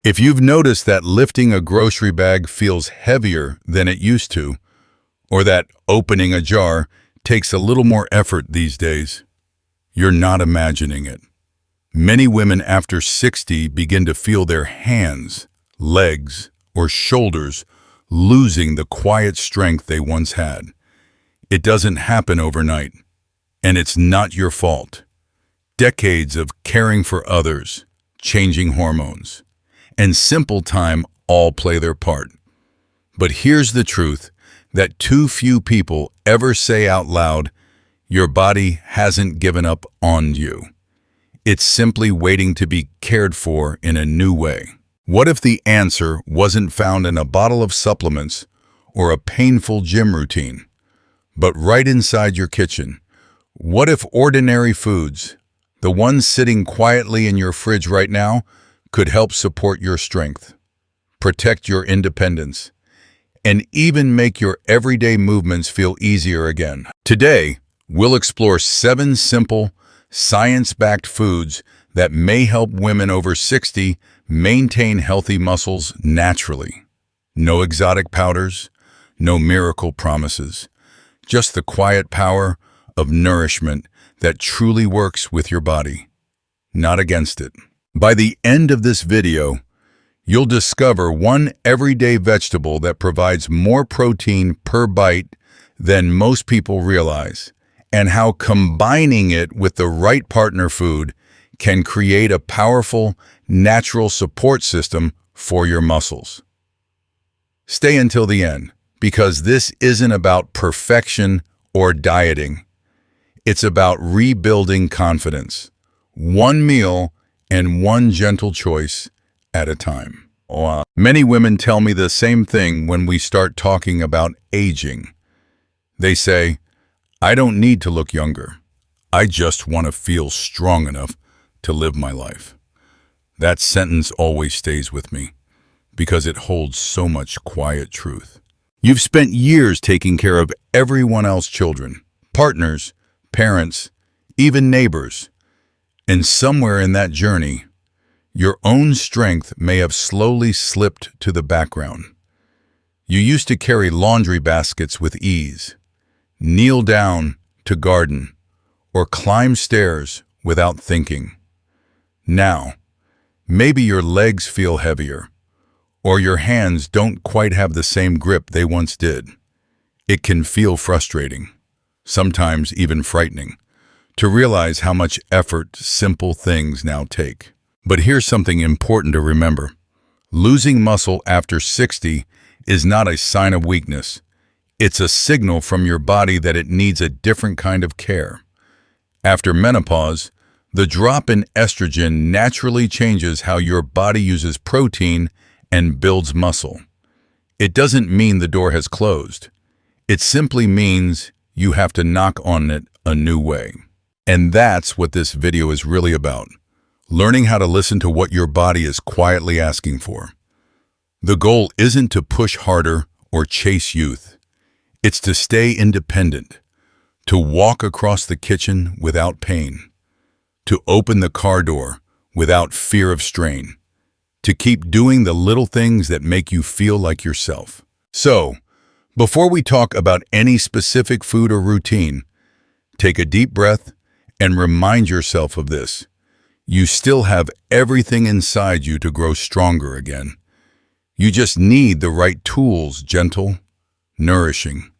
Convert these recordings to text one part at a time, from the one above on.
If you've noticed that lifting a grocery bag feels heavier than it used to, or that opening a jar takes a little more effort these days, you're not imagining it. Many women after 60 begin to feel their hands, legs, or shoulders losing the quiet strength they once had. It doesn't happen overnight, and it's not your fault. Decades of caring for others, changing hormones, and simple time all play their part. But here's the truth that too few people ever say out loud: your body hasn't given up on you. It's simply waiting to be cared for in a new way. What if the answer wasn't found in a bottle of supplements or a painful gym routine, but right inside your kitchen? What if ordinary foods, the ones sitting quietly in your fridge right now, could help support your strength, protect your independence, and even make your everyday movements feel easier again? Today, we'll explore 7 simple, science-backed foods that may help women over 60 maintain healthy muscles naturally. No exotic powders, no miracle promises, just the quiet power of nourishment that truly works with your body, not against it. By the end of this video, you'll discover one everyday vegetable that provides more protein per bite than most people realize, and how combining it with the right partner food can create a powerful, natural support system for your muscles. Stay until the end, because this isn't about perfection or dieting. It's about rebuilding confidence, one meal and one gentle choice at a time. Many women tell me the same thing when we start talking about aging. They say, "I don't need to look younger. I just want to feel strong enough to live my life." That sentence always stays with me because it holds so much quiet truth. You've spent years taking care of everyone else's children, partners, parents, even neighbors. And somewhere in that journey, your own strength may have slowly slipped to the background. You used to carry laundry baskets with ease, kneel down to garden, or climb stairs without thinking. Now, maybe your legs feel heavier, or your hands don't quite have the same grip they once did. It can feel frustrating, sometimes even frightening, to realize how much effort simple things now take. But here's something important to remember. Losing muscle after 60 is not a sign of weakness. It's a signal from your body that it needs a different kind of care. After menopause, the drop in estrogen naturally changes how your body uses protein and builds muscle. It doesn't mean the door has closed. It simply means you have to knock on it a new way. And that's what this video is really about. Learning how to listen to what your body is quietly asking for. The goal isn't to push harder or chase youth. It's to stay independent, to walk across the kitchen without pain, to open the car door without fear of strain, to keep doing the little things that make you feel like yourself. So, before we talk about any specific food or routine, take a deep breath and remind yourself of this. You still have everything inside you to grow stronger again. You just need the right tools, gentle, nourishing,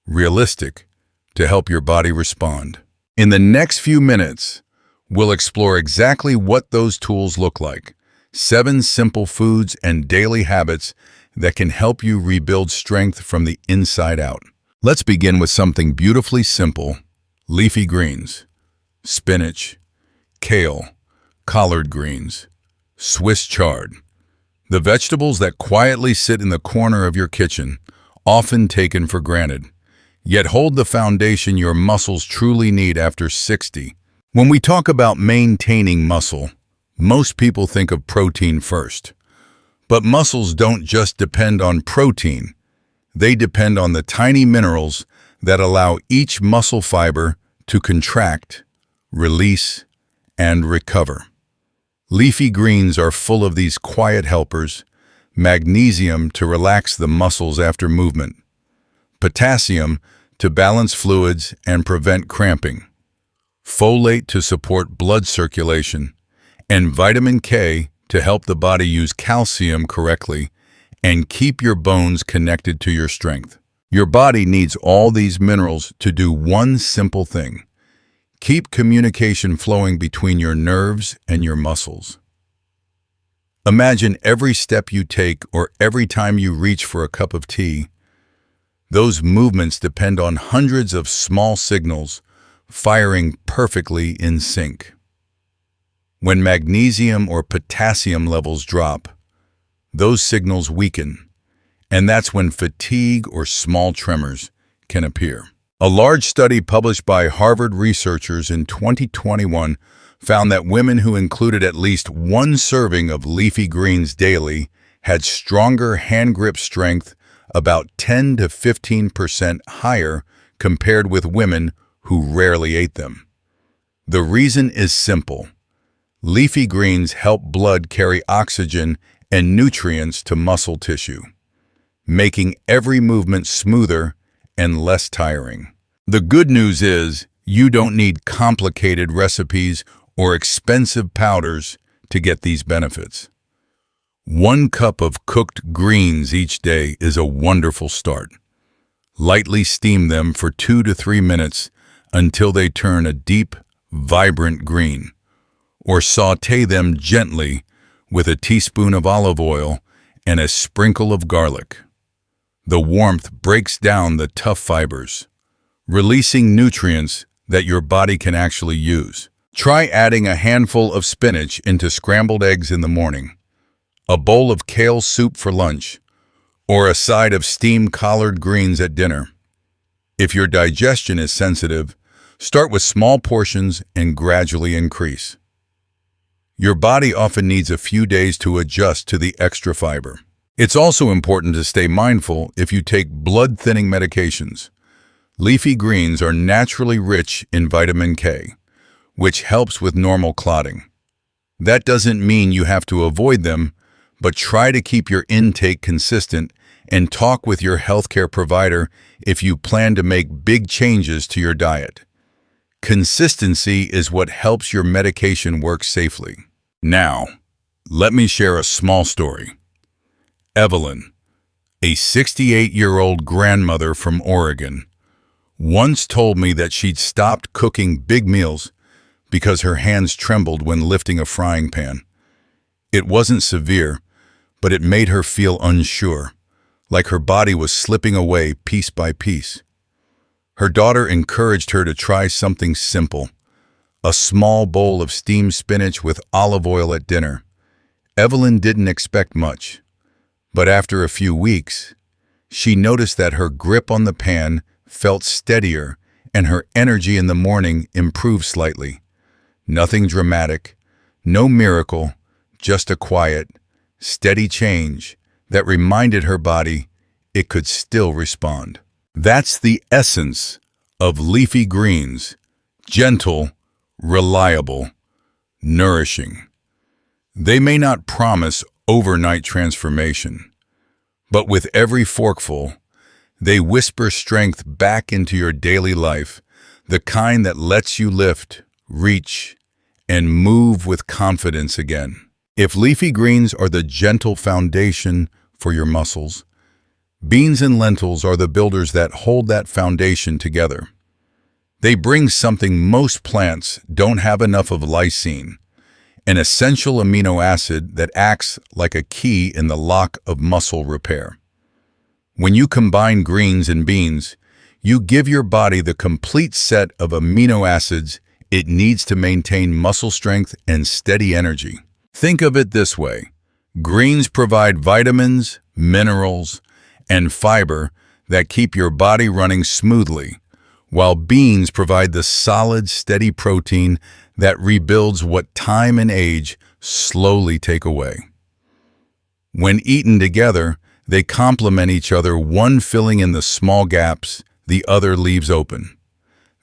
realistic, to help your body respond. In the next few minutes, we'll explore exactly what those tools look like. 7 simple foods and daily habits that can help you rebuild strength from the inside out. Let's begin with something beautifully simple: leafy greens, spinach, kale, collard greens, Swiss chard. The vegetables that quietly sit in the corner of your kitchen, often taken for granted, yet hold the foundation your muscles truly need after 60. When we talk about maintaining muscle, most people think of protein first. But muscles don't just depend on protein. They depend on the tiny minerals that allow each muscle fiber to contract, release, and recover. Leafy greens are full of these quiet helpers: magnesium to relax the muscles after movement, potassium to balance fluids and prevent cramping, folate to support blood circulation, and vitamin K to help the body use calcium correctly and keep your bones connected to your strength. Your body needs all these minerals to do one simple thing: keep communication flowing between your nerves and your muscles. Imagine every step you take or every time you reach for a cup of tea. Those movements depend on hundreds of small signals firing perfectly in sync. When magnesium or potassium levels drop, those signals weaken, and that's when fatigue or small tremors can appear. A large study published by Harvard researchers in 2021 found that women who included at least one serving of leafy greens daily had stronger hand grip strength, about 10 to 15% higher compared with women who rarely ate them. The reason is simple. Leafy greens help blood carry oxygen and nutrients to muscle tissue, making every movement smoother and less tiring. The good news is you don't need complicated recipes or expensive powders to get these benefits. 1 cup of cooked greens each day is a wonderful start. Lightly steam them for 2 to 3 minutes until they turn a deep, vibrant green, or sauté them gently with a teaspoon of olive oil and a sprinkle of garlic. The warmth breaks down the tough fibers, releasing nutrients that your body can actually use. Try adding a handful of spinach into scrambled eggs in the morning, a bowl of kale soup for lunch, or a side of steamed collard greens at dinner. If your digestion is sensitive, start with small portions and gradually increase. Your body often needs a few days to adjust to the extra fiber. It's also important to stay mindful if you take blood-thinning medications. Leafy greens are naturally rich in vitamin K, which helps with normal clotting. That doesn't mean you have to avoid them, but try to keep your intake consistent and talk with your healthcare provider if you plan to make big changes to your diet. Consistency is what helps your medication work safely. Now, let me share a small story. Evelyn, a 68-year-old grandmother from Oregon, once told me that she'd stopped cooking big meals because her hands trembled when lifting a frying pan. It wasn't severe, but it made her feel unsure, like her body was slipping away piece by piece. Her daughter encouraged her to try something simple: a small bowl of steamed spinach with olive oil at dinner. Evelyn didn't expect much, but after a few weeks, she noticed that her grip on the pan felt steadier and her energy in the morning improved slightly. Nothing dramatic, no miracle, just a quiet, steady change that reminded her body it could still respond. That's the essence of leafy greens: gentle, reliable, nourishing. They may not promise overnight transformation, but with every forkful, they whisper strength back into your daily life, the kind that lets you lift, reach, and move with confidence again. If leafy greens are the gentle foundation for your muscles, beans and lentils are the builders that hold that foundation together. They bring something most plants don't have enough of: lysine, an essential amino acid that acts like a key in the lock of muscle repair. When you combine greens and beans, you give your body the complete set of amino acids it needs to maintain muscle strength and steady energy. Think of it this way: greens provide vitamins, minerals, and fiber that keep your body running smoothly, while beans provide the solid, steady protein that rebuilds what time and age slowly take away. When eaten together, they complement each other, one filling in the small gaps the other leaves open.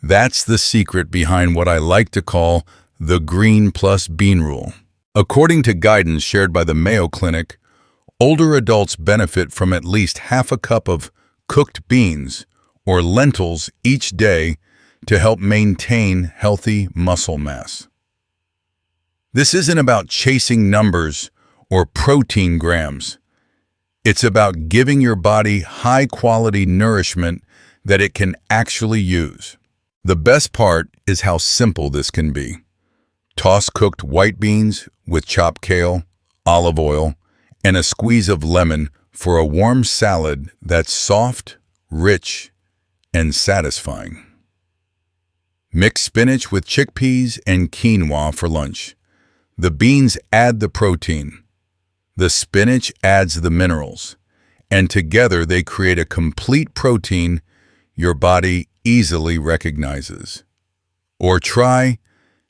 That's the secret behind what I like to call the green plus bean rule. According to guidance shared by the Mayo Clinic, older adults benefit from at least half a cup of cooked beans or lentils each day to help maintain healthy muscle mass. This isn't about chasing numbers or protein grams. It's about giving your body high-quality nourishment that it can actually use. The best part is how simple this can be. Toss cooked white beans with chopped kale, olive oil, and a squeeze of lemon for a warm salad that's soft, rich, and satisfying. Mix spinach with chickpeas and quinoa for lunch. The beans add the protein. The spinach adds the minerals. And together they create a complete protein your body easily recognizes. Or try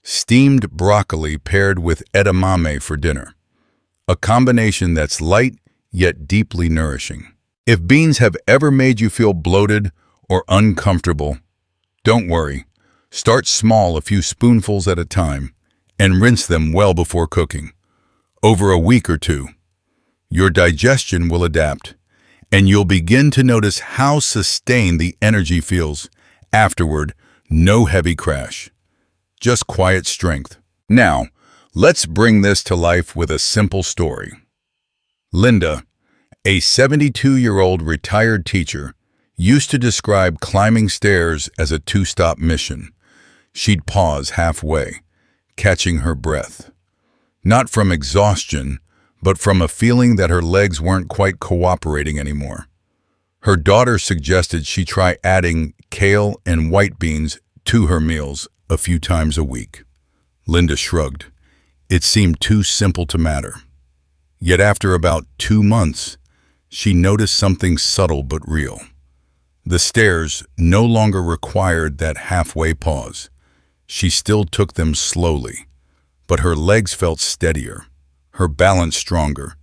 steamed broccoli paired with edamame for dinner. A combination that's light yet deeply nourishing. If beans have ever made you feel bloated or uncomfortable, don't worry. Start small, a few spoonfuls at a time, and rinse them well before cooking. Over a week or two, your digestion will adapt, and you'll begin to notice how sustained the energy feels. Afterward, no heavy crash, just quiet strength. Now, let's bring this to life with a simple story. Linda, a 72-year-old retired teacher, used to describe climbing stairs as a two-stop mission. She'd pause halfway, catching her breath. Not from exhaustion, but from a feeling that her legs weren't quite cooperating anymore. Her daughter suggested she try adding kale and white beans to her meals a few times a week. Linda shrugged. It seemed too simple to matter. Yet after about 2 months, she noticed something subtle but real. The stairs no longer required that halfway pause. She still took them slowly, but her legs felt steadier, her balance stronger,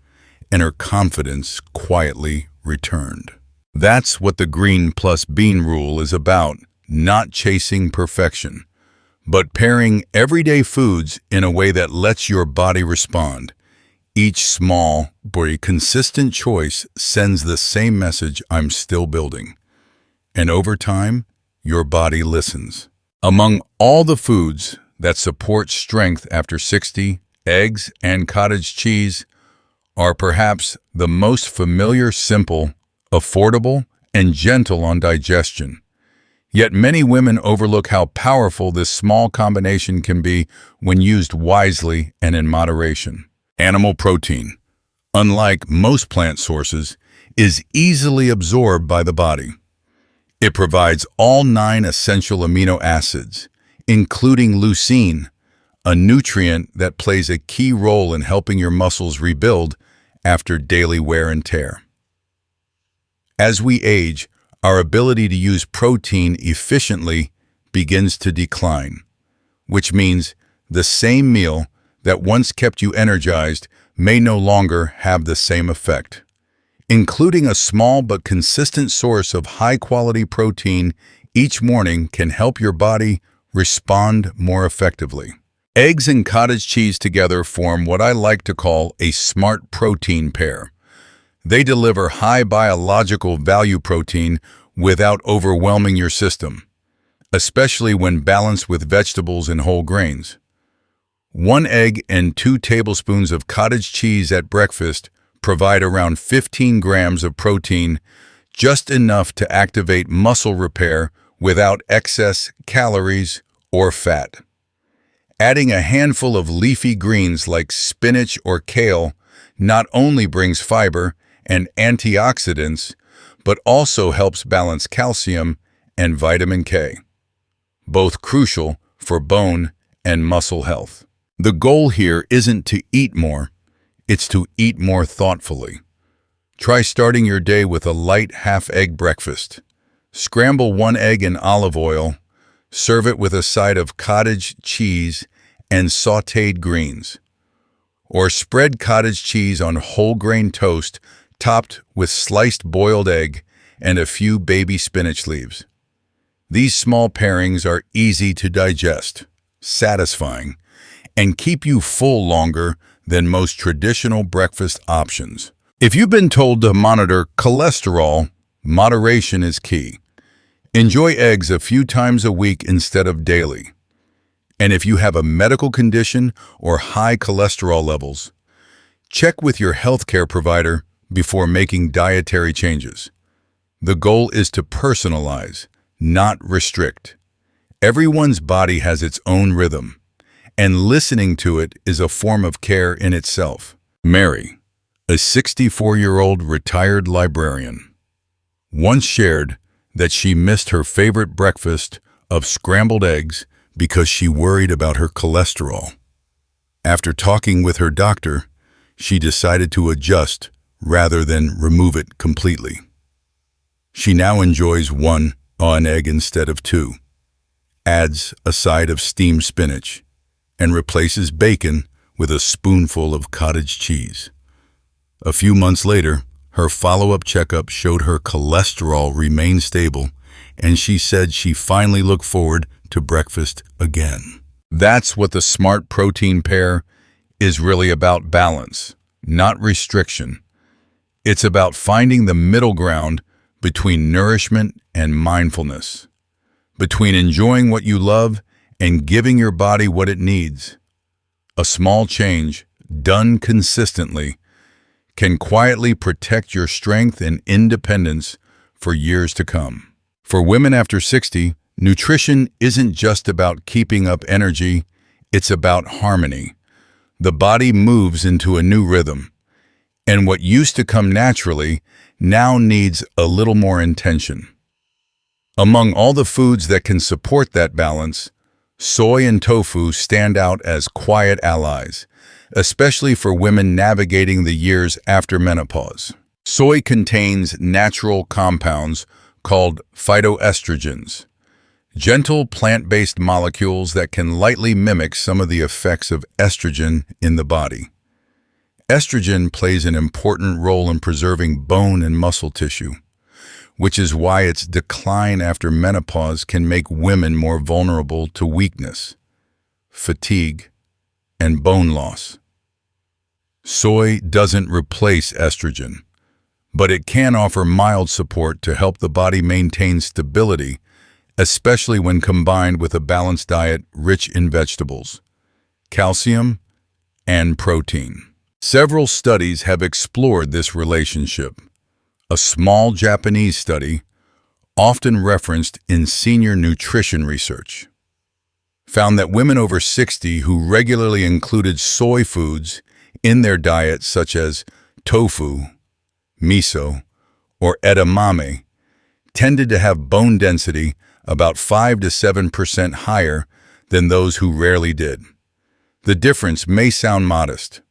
and her confidence quietly returned. That's what the green plus bean rule is about, not chasing perfection, but pairing everyday foods in a way that lets your body respond. Each small but consistent choice sends the same message: I'm still building. And over time, your body listens. Among all the foods that support strength after 60, eggs and cottage cheese are perhaps the most familiar, simple, affordable, and gentle on digestion. Yet many women overlook how powerful this small combination can be when used wisely and in moderation. Animal protein, unlike most plant sources, is easily absorbed by the body. It provides all 9 essential amino acids, including leucine, a nutrient that plays a key role in helping your muscles rebuild after daily wear and tear. As we age, our ability to use protein efficiently begins to decline, which means the same meal that once kept you energized may no longer have the same effect. Including a small but consistent source of high-quality protein each morning can help your body respond more effectively. Eggs and cottage cheese together form what I like to call a smart protein pair. They deliver high biological value protein without overwhelming your system, especially when balanced with vegetables and whole grains. 1 egg and 2 tablespoons of cottage cheese at breakfast provide around 15 grams of protein, just enough to activate muscle repair without excess calories or fat. Adding a handful of leafy greens like spinach or kale not only brings fiber and antioxidants, but also helps balance calcium and vitamin K, both crucial for bone and muscle health. The goal here isn't to eat more, it's to eat more thoughtfully. Try starting your day with a light half-egg breakfast. Scramble 1 egg in olive oil, serve it with a side of cottage cheese and sautéed greens. Or spread cottage cheese on whole grain toast topped with sliced boiled egg and a few baby spinach leaves. These small pairings are easy to digest, satisfying, and keep you full longer than most traditional breakfast options. If you've been told to monitor cholesterol, moderation is key. Enjoy eggs a few times a week instead of daily. And if you have a medical condition or high cholesterol levels, check with your healthcare provider before making dietary changes. The goal is to personalize, not restrict. Everyone's body has its own rhythm, and listening to it is a form of care in itself. Mary, a 64-year-old retired librarian, once shared that she missed her favorite breakfast of scrambled eggs because she worried about her cholesterol. After talking with her doctor, she decided to adjust rather than remove it completely. She now enjoys an egg instead of two, adds a side of steamed spinach, and replaces bacon with a spoonful of cottage cheese. A few months later, her follow-up checkup showed her cholesterol remained stable, and she said she finally looked forward to breakfast again. That's what the Smart Protein Pair is really about: balance, not restriction. It's about finding the middle ground between nourishment and mindfulness, between enjoying what you love and giving your body what it needs. A small change, done consistently, can quietly protect your strength and independence for years to come. For women after 60, nutrition isn't just about keeping up energy, it's about harmony. The body moves into a new rhythm, and what used to come naturally now needs a little more intention. Among all the foods that can support that balance, soy and tofu stand out as quiet allies, especially for women navigating the years after menopause. Soy contains natural compounds called phytoestrogens, gentle plant-based molecules that can lightly mimic some of the effects of estrogen in the body. Estrogen plays an important role in preserving bone and muscle tissue, which is why its decline after menopause can make women more vulnerable to weakness, fatigue, and bone loss. Soy doesn't replace estrogen, but it can offer mild support to help the body maintain stability, especially when combined with a balanced diet rich in vegetables, calcium, and protein. Several studies have explored this relationship. A small Japanese study, often referenced in senior nutrition research, found that women over 60 who regularly included soy foods in their diets, such as tofu, miso, or edamame, tended to have bone density about 5 to 7% higher than those who rarely did. The difference may sound modest,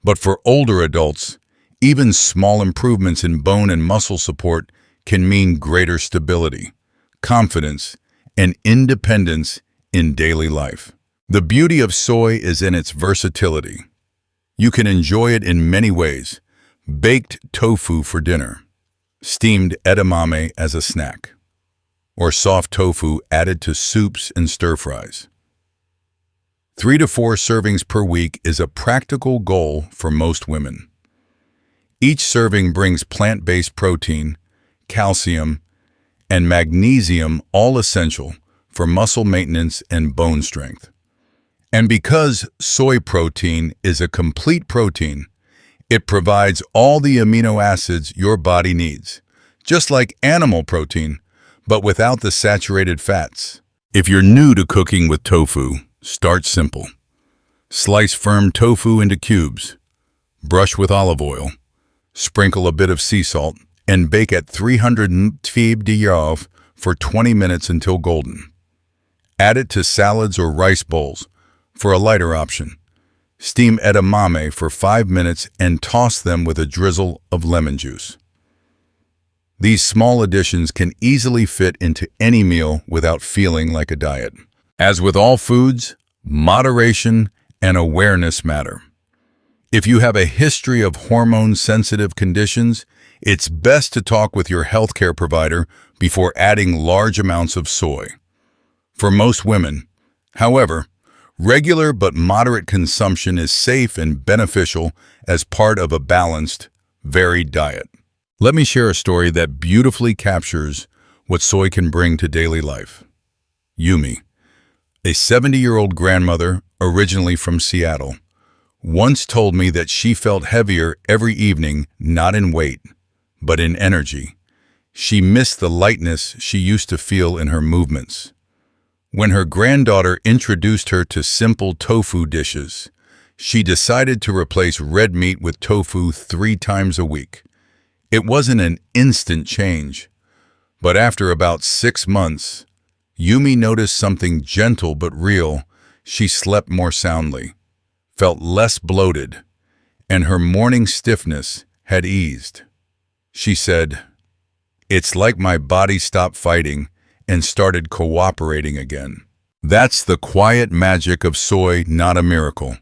but for older adults, even small improvements in bone and muscle support can mean greater stability, confidence, and independence in daily life. The beauty of soy is in its versatility. You can enjoy it in many ways: baked tofu for dinner, steamed edamame as a snack, or soft tofu added to soups and stir-fries. 3 to 4 servings per week is a practical goal for most women. Each serving brings plant-based protein, calcium, and magnesium, all essential for muscle maintenance and bone strength. And because soy protein is a complete protein, it provides all the amino acids your body needs, just like animal protein, but without the saturated fats. If you're new to cooking with tofu, start simple. Slice firm tofu into cubes, brush with olive oil, sprinkle a bit of sea salt, and bake at 300 degrees for 20 minutes until golden. Add it to salads or rice bowls for a lighter option. Steam edamame for 5 minutes and toss them with a drizzle of lemon juice. These small additions can easily fit into any meal without feeling like a diet. As with all foods, moderation and awareness matter. If you have a history of hormone-sensitive conditions, it's best to talk with your healthcare provider before adding large amounts of soy. For most women, however, Regular but moderate consumption is safe and beneficial as part of a balanced, varied diet. Let me share a story that beautifully captures what soy can bring to daily life. Yumi, a 70-year-old grandmother originally from Seattle, once told me that she felt heavier every evening, not in weight, but in energy. She missed the lightness she used to feel in her movements. When her granddaughter introduced her to simple tofu dishes, she decided to replace red meat with tofu 3 times a week. It wasn't an instant change, but after about 6 months, Yumi noticed something gentle but real. She slept more soundly, felt less bloated, and her morning stiffness had eased. She said, "It's like my body stopped fighting and started cooperating again." That's the quiet magic of soy, not a miracle,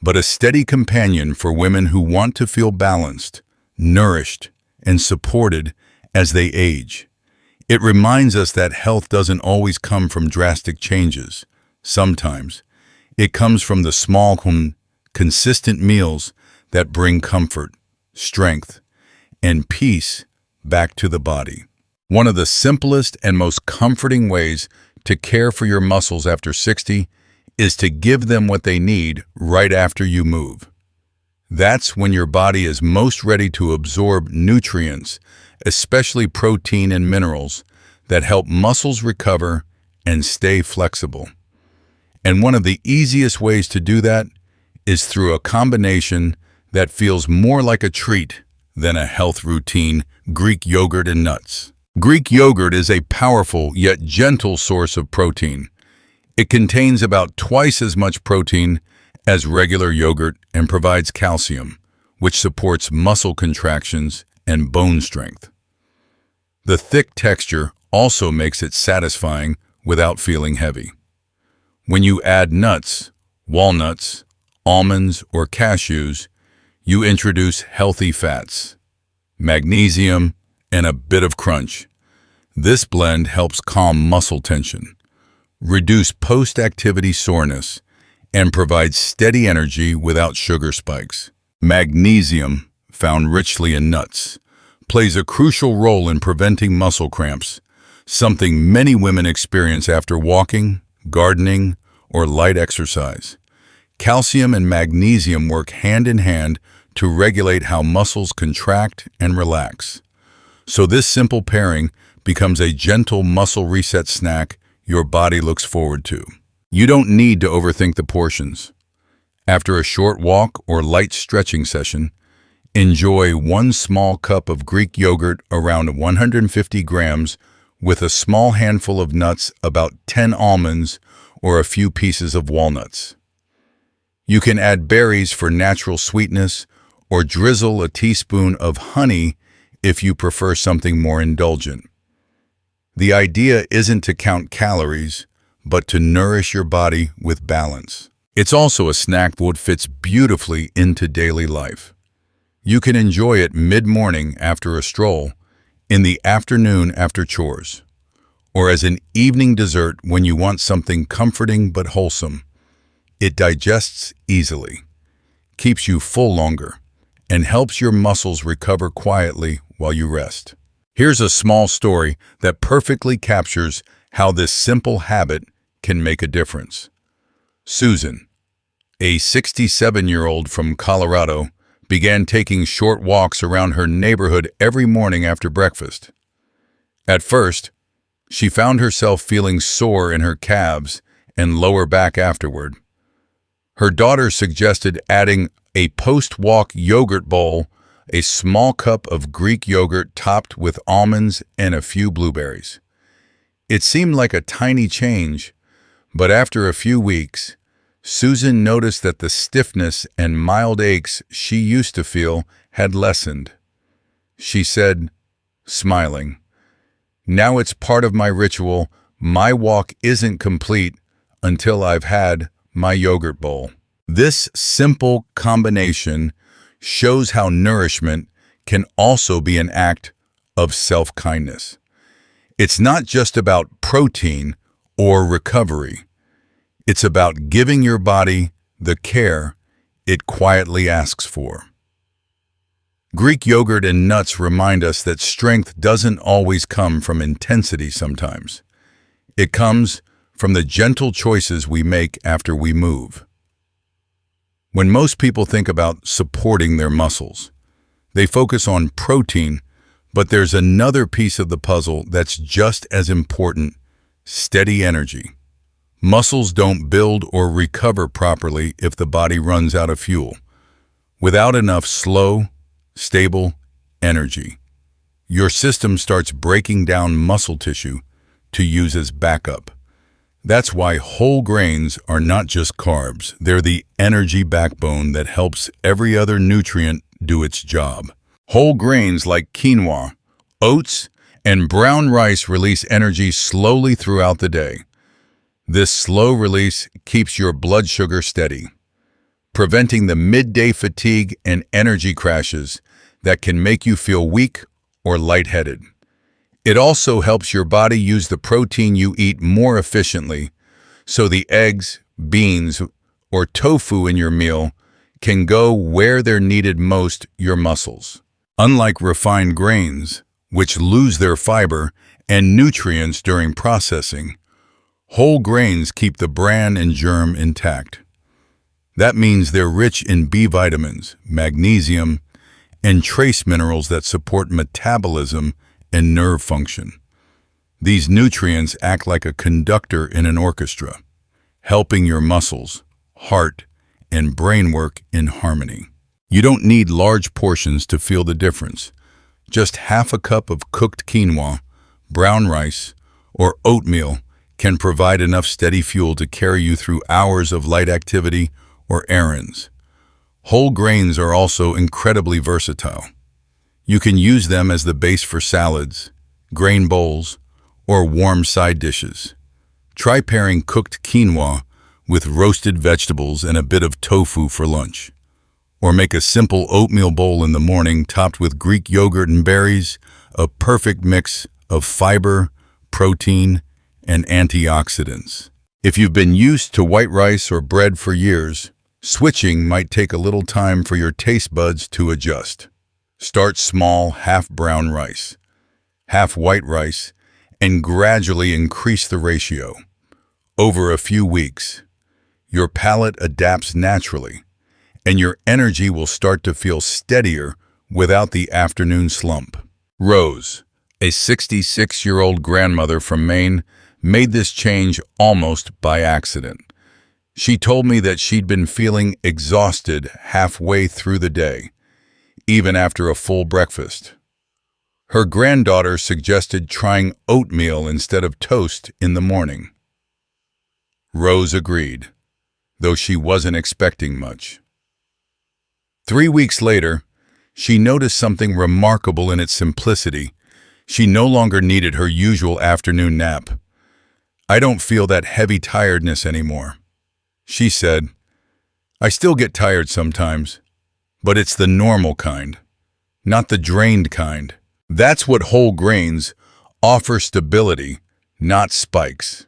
but a steady companion for women who want to feel balanced, nourished, and supported as they age. It reminds us that health doesn't always come from drastic changes. Sometimes, it comes from the small, consistent meals that bring comfort, strength, and peace back to the body. One of the simplest and most comforting ways to care for your muscles after 60 is to give them what they need right after you move. That's when your body is most ready to absorb nutrients, especially protein and minerals, that help muscles recover and stay flexible. And one of the easiest ways to do that is through a combination that feels more like a treat than a health routine: Greek yogurt and nuts. Greek yogurt is a powerful yet gentle source of protein. It contains about twice as much protein as regular yogurt and provides calcium, which supports muscle contractions and bone strength. The thick texture also makes it satisfying without feeling heavy. When you add nuts, walnuts, almonds, or cashews, you introduce healthy fats, magnesium, and a bit of crunch. This blend helps calm muscle tension, reduce post-activity soreness, and provides steady energy without sugar spikes. Magnesium, found richly in nuts, plays a crucial role in preventing muscle cramps, something many women experience after walking, gardening, or light exercise. Calcium and magnesium work hand in hand to regulate how muscles contract and relax. So this simple pairing becomes a gentle muscle reset snack your body looks forward to. You don't need to overthink the portions. After a short walk or light stretching session, enjoy 1 small cup of Greek yogurt, around 150 grams, with a small handful of nuts, about 10 almonds, or a few pieces of walnuts. You can add berries for natural sweetness, or drizzle a teaspoon of honey if you prefer something more indulgent. The idea isn't to count calories, but to nourish your body with balance. It's also a snack that fits beautifully into daily life. You can enjoy it mid-morning after a stroll, in the afternoon after chores, or as an evening dessert when you want something comforting but wholesome. It digests easily, keeps you full longer, and helps your muscles recover quietly while you rest. Here's a small story that perfectly captures how this simple habit can make a difference. Susan, a 67-year-old from Colorado, began taking short walks around her neighborhood every morning after breakfast. At first, she found herself feeling sore in her calves and lower back afterward. Her daughter suggested adding a post-walk yogurt bowl, a small cup of Greek yogurt topped with almonds and a few blueberries. It seemed like a tiny change, but after a few weeks, Susan noticed that the stiffness and mild aches she used to feel had lessened. She said, smiling, "Now it's part of my ritual. My walk isn't complete until I've had my yogurt bowl." This simple combination shows how nourishment can also be an act of self-kindness. It's not just about protein or recovery. It's about giving your body the care it quietly asks for. Greek yogurt and nuts remind us that strength doesn't always come from intensity sometimes. It comes from the gentle choices we make after we move. When most people think about supporting their muscles, they focus on protein, but there's another piece of the puzzle that's just as important: steady energy. Muscles don't build or recover properly if the body runs out of fuel. Without enough slow, stable energy, your system starts breaking down muscle tissue to use as backup. That's why whole grains are not just carbs. They're the energy backbone that helps every other nutrient do its job. Whole grains like quinoa, oats, and brown rice release energy slowly throughout the day. This slow release keeps your blood sugar steady, preventing the midday fatigue and energy crashes that can make you feel weak or lightheaded. It also helps your body use the protein you eat more efficiently, so the eggs, beans, or tofu in your meal can go where they're needed most: your muscles. Unlike refined grains, which lose their fiber and nutrients during processing, whole grains keep the bran and germ intact. That means they're rich in B vitamins, magnesium, and trace minerals that support metabolism and nerve function. These nutrients act like a conductor in an orchestra, helping your muscles, heart, and brain work in harmony. You don't need large portions to feel the difference. Just half a cup of cooked quinoa, brown rice, or oatmeal can provide enough steady fuel to carry you through hours of light activity or errands. Whole grains are also incredibly versatile. You can use them as the base for salads, grain bowls, or warm side dishes. Try pairing cooked quinoa with roasted vegetables and a bit of tofu for lunch. Or make a simple oatmeal bowl in the morning topped with Greek yogurt and berries, a perfect mix of fiber, protein, and antioxidants. If you've been used to white rice or bread for years, switching might take a little time for your taste buds to adjust. Start small: half brown rice, half white rice, and gradually increase the ratio. Over a few weeks, your palate adapts naturally, and your energy will start to feel steadier without the afternoon slump. Rose, a 66-year-old grandmother from Maine, made this change almost by accident. She told me that she'd been feeling exhausted halfway through the day, even after a full breakfast. Her granddaughter suggested trying oatmeal instead of toast in the morning. Rose agreed, though she wasn't expecting much. 3 weeks later, she noticed something remarkable in its simplicity. She no longer needed her usual afternoon nap. "I don't feel that heavy tiredness anymore," she said. "I still get tired sometimes, but it's the normal kind, not the drained kind." That's what whole grains offer: stability, not spikes.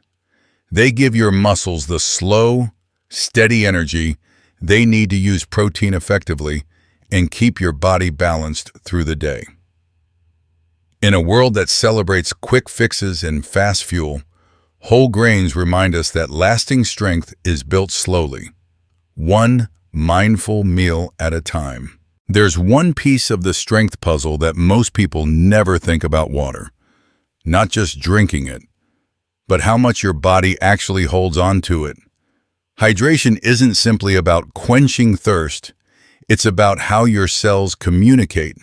They give your muscles the slow, steady energy they need to use protein effectively and keep your body balanced through the day. In a world that celebrates quick fixes and fast fuel, whole grains remind us that lasting strength is built slowly, one mindful meal at a time. There's one piece of the strength puzzle that most people never think about: water. Not just drinking it, but how much your body actually holds on to it. Hydration isn't simply about quenching thirst. It's about how your cells communicate,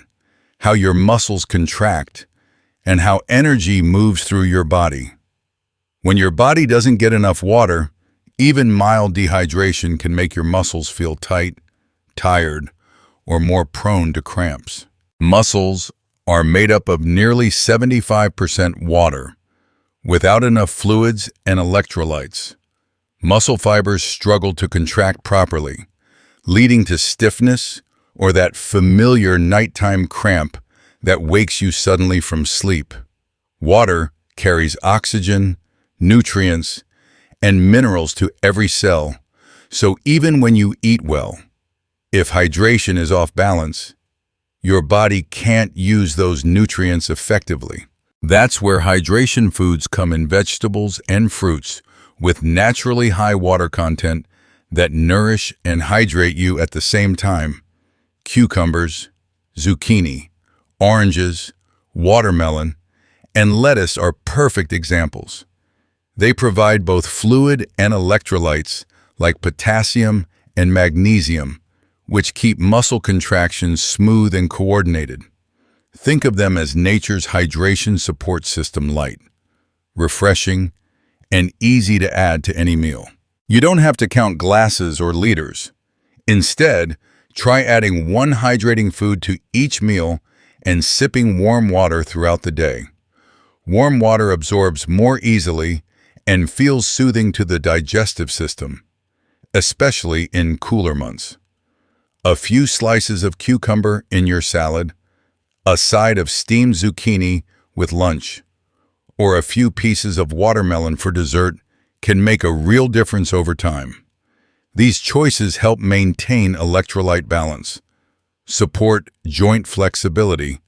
how your muscles contract, and how energy moves through your body. When your body doesn't get enough water, even mild dehydration can make your muscles feel tight, tired, or more prone to cramps. Muscles are made up of nearly 75% water. Without enough fluids and electrolytes, muscle fibers struggle to contract properly, leading to stiffness or that familiar nighttime cramp that wakes you suddenly from sleep. Water carries oxygen, nutrients, and minerals to every cell. So even when you eat well, if hydration is off balance, your body can't use those nutrients effectively. That's where hydration foods come in vegetables and fruits with naturally high water content that nourish and hydrate you at the same time. Cucumbers, zucchini, oranges, watermelon, and lettuce are perfect examples. They provide both fluid and electrolytes like potassium and magnesium, which keep muscle contractions smooth and coordinated. Think of them as nature's hydration support system, light, refreshing, and easy to add to any meal. You don't have to count glasses or liters. Instead, try adding one hydrating food to each meal and sipping warm water throughout the day. Warm water absorbs more easily and feels soothing to the digestive system, especially in cooler months. A few slices of cucumber in your salad, a side of steamed zucchini with lunch, or a few pieces of watermelon for dessert can make a real difference over time. These choices help maintain electrolyte balance, support joint flexibility,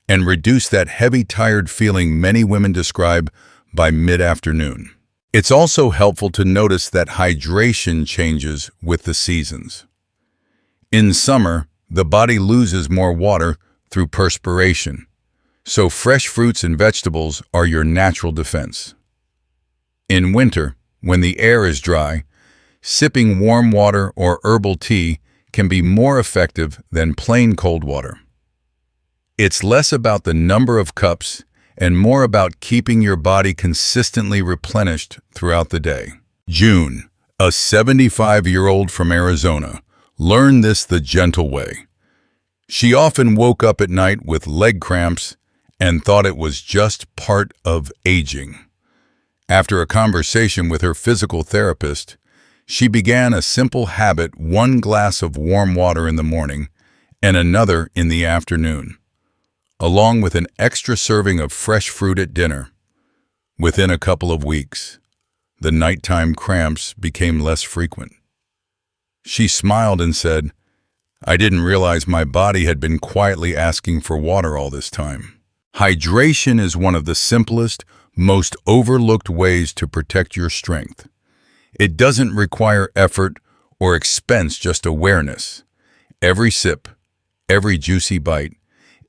and reduce that heavy, tired feeling many women describe by mid-afternoon. It's also helpful to notice that hydration changes with the seasons. In summer, the body loses more water through perspiration, so fresh fruits and vegetables are your natural defense. In winter, when the air is dry, sipping warm water or herbal tea can be more effective than plain cold water. It's less about the number of cups and more about keeping your body consistently replenished throughout the day. June, a 75-year-old from Arizona, learned this the gentle way. She often woke up at night with leg cramps and thought it was just part of aging. After a conversation with her physical therapist, she began a simple habit: one glass of warm water in the morning and another in the afternoon, along with an extra serving of fresh fruit at dinner. Within a couple of weeks, the nighttime cramps became less frequent. She smiled and said, "I didn't realize my body had been quietly asking for water all this time." Hydration is one of the simplest, most overlooked ways to protect your strength. It doesn't require effort or expense, just awareness. Every sip, every juicy bite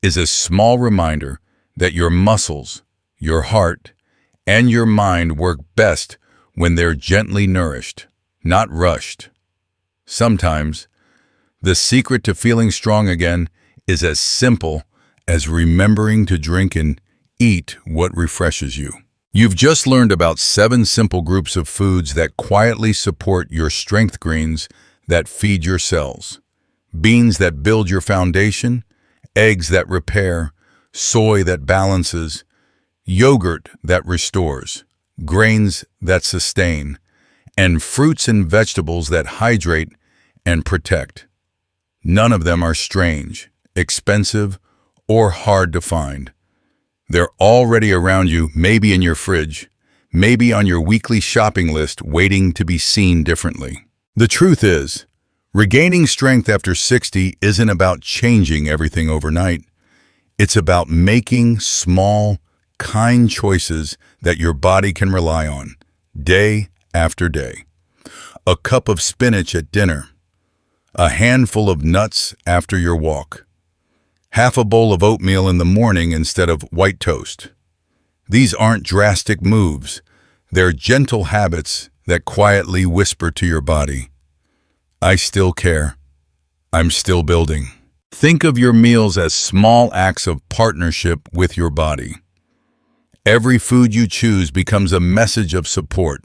is a small reminder that your muscles, your heart, and your mind work best when they're gently nourished, not rushed. Sometimes, the secret to feeling strong again is as simple as remembering to drink and eat what refreshes you. You've just learned about 7 simple groups of foods that quietly support your strength: greens that feed your cells, beans that build your foundation, eggs that repair, soy that balances, yogurt that restores, grains that sustain, and fruits and vegetables that hydrate and protect. None of them are strange, expensive, or hard to find. They're already around you, maybe in your fridge, maybe on your weekly shopping list, waiting to be seen differently. The truth is, regaining strength after 60 isn't about changing everything overnight. It's about making small, kind choices that your body can rely on, day after day. A cup of spinach at dinner, a handful of nuts after your walk, half a bowl of oatmeal in the morning instead of white toast. These aren't drastic moves. They're gentle habits that quietly whisper to your body, "I still care. I'm still building." Think of your meals as small acts of partnership with your body. Every food you choose becomes a message of support.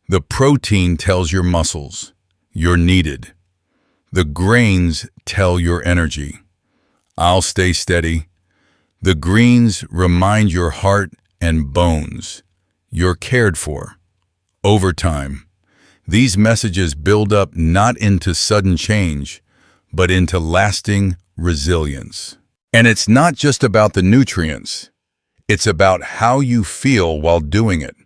The protein tells your muscles you're needed. The grains tell your energy, "I'll stay steady." The greens remind your heart and bones you're cared for. Over time, these messages build up not into sudden change, but into lasting resilience. And it's not just about the nutrients. It's about how you feel while doing it.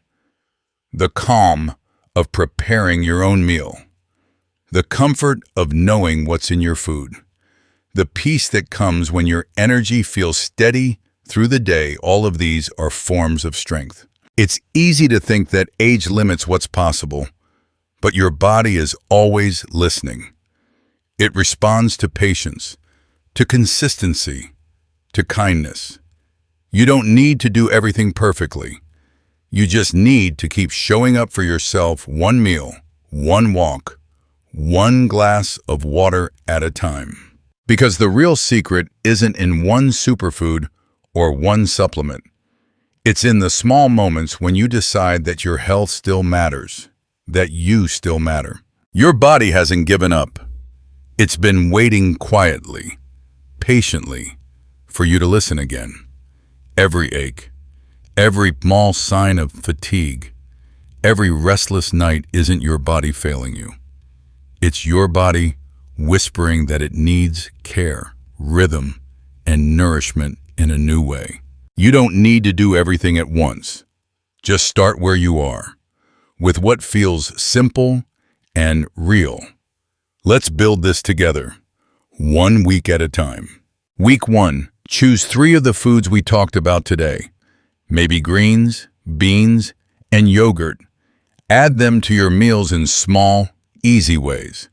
The calm, of preparing your own meal, the comfort of knowing what's in your food, the peace that comes when your energy feels steady through the day. All of these are forms of strength. It's easy to think that age limits what's possible, but your body is always listening. It responds to patience, to consistency, to kindness. You don't need to do everything perfectly. You just need to keep showing up for yourself, one meal, one walk, one glass of water at a time. Because the real secret isn't in one superfood or one supplement. It's in the small moments when you decide that your health still matters, that you still matter. Your body hasn't given up. It's been waiting quietly, patiently, for you to listen again. Every ache, every small sign of fatigue, every restless night isn't your body failing you. It's your body whispering that it needs care, rhythm, and nourishment in a new way. You don't need to do everything at once. Just start where you are, with what feels simple and real. Let's build this together, 1 week at a time. Week 1, choose 3 of the foods we talked about today. Maybe greens, beans, and yogurt. Add them to your meals in small, easy ways.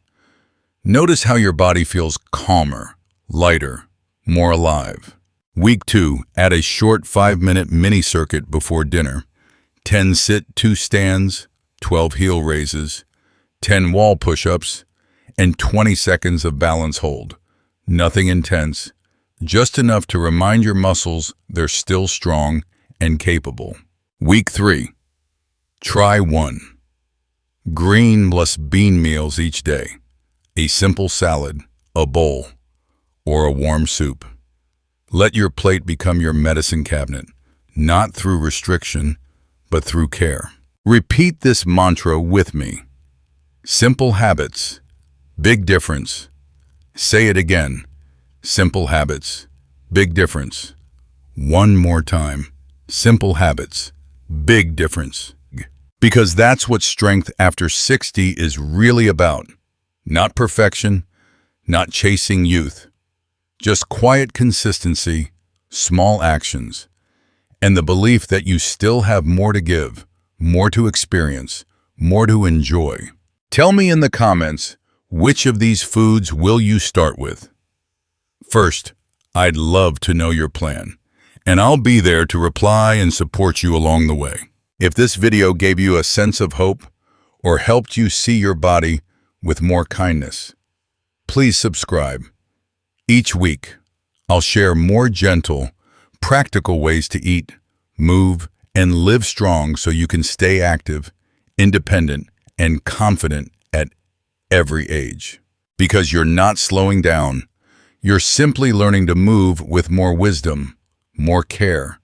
Notice how your body feels calmer, lighter, more alive. Week 2, add a short 5-minute mini circuit before dinner. 10 sit, 2 stands, 12 heel raises, 10 wall push-ups, and 20 seconds of balance hold. Nothing intense, just enough to remind your muscles they're still strong and capable. Week 3, try 1. Green plus bean meals each day. A simple salad, a bowl, or a warm soup. Let your plate become your medicine cabinet, not through restriction, but through care. Repeat this mantra with me. Simple habits, big difference. Say it again. Simple habits, big difference. One more time. Simple habits, big difference. Because that's what strength after 60 is really about. Not perfection, not chasing youth. Just quiet consistency, small actions, and the belief that you still have more to give, more to experience, more to enjoy. Tell me in the comments, which of these foods will you start with? First, I'd love to know your plan, and I'll be there to reply and support you along the way. If this video gave you a sense of hope or helped you see your body with more kindness, please subscribe. Each week, I'll share more gentle, practical ways to eat, move, and live strong so you can stay active, independent, and confident at every age. Because you're not slowing down, you're simply learning to move with more wisdom, more care,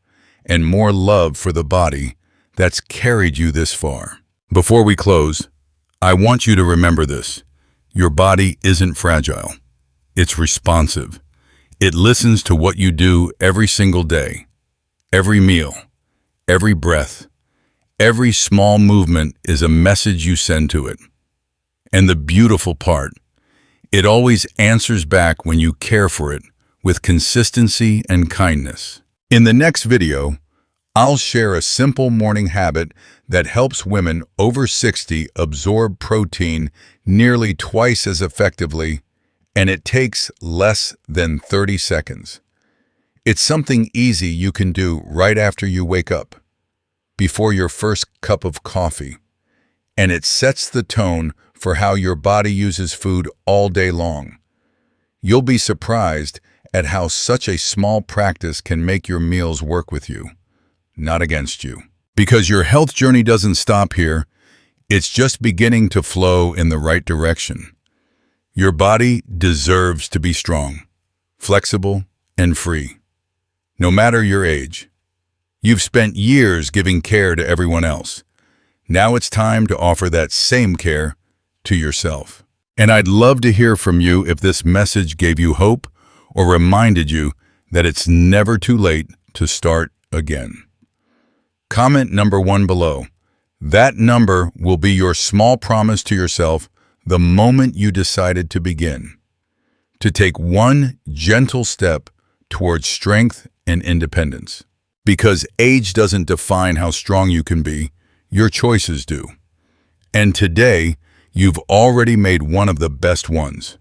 and more love for the body that's carried you this far. Before we close, I want you to remember this. Your body isn't fragile. It's responsive. It listens to what you do every single day, every meal, every breath. Every small movement is a message you send to it. And the beautiful part, it always answers back when you care for it with consistency and kindness. In the next video, I'll share a simple morning habit that helps women over 60 absorb protein nearly twice as effectively, and it takes less than 30 seconds. It's something easy you can do right after you wake up, before your first cup of coffee, and it sets the tone for how your body uses food all day long. You'll be surprised at how such a small practice can make your meals work with you, not against you. Because your health journey doesn't stop here, it's just beginning to flow in the right direction. Your body deserves to be strong, flexible, and free. No matter your age, you've spent years giving care to everyone else. Now it's time to offer that same care to yourself. And I'd love to hear from you if this message gave you hope or reminded you that it's never too late to start again. Comment number 1 below. That number will be your small promise to yourself the moment you decided to begin. To take one gentle step towards strength and independence. Because age doesn't define how strong you can be, your choices do. And today, you've already made one of the best ones.